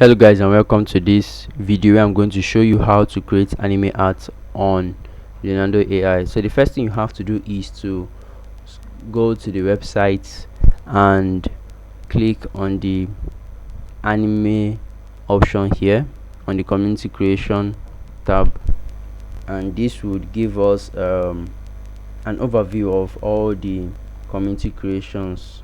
Hello guys, and welcome to this video where I'm going to show you how to create anime art on Leonardo AI. So the first thing you have to do is to go to the website and click on the anime option here on the community creation tab, and this would give us an overview of all the community creations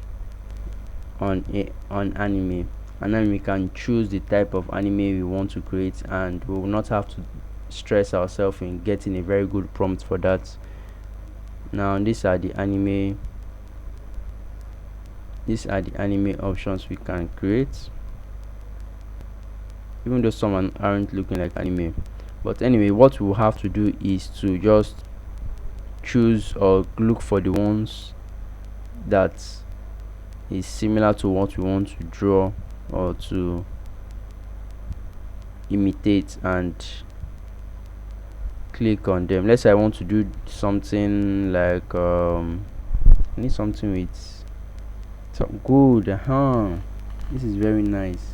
on anime, and then we can choose the type of anime we want to create, and we will not have to stress ourselves in getting a very good prompt for that. Now these are the anime options we can create, even though some aren't looking like anime. But anyway, what we'll have to do is to just choose or look for the ones that is similar to what we want to draw or to imitate, and click on them. Let's say I want to do something like I need something with some good. This is very nice.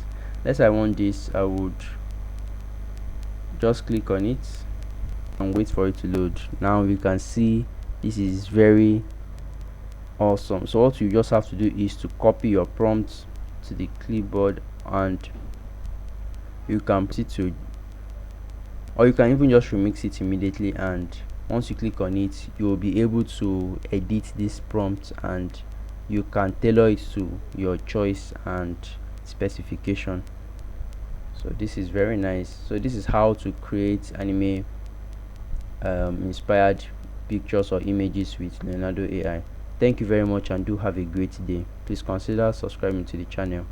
Let's say I want this. I would just click on it and wait for it to load. Now we can see this is very awesome. So what you just have to do is to copy your prompt to the clipboard, and you can put it to, or you can even just remix it immediately, and once you click on it you will be able to edit this prompt and you can tailor it to your choice and specification. So this is very nice. So this is how to create anime inspired pictures or images with Leonardo AI. Thank you very much, and do have a great day. Please consider subscribing to the channel.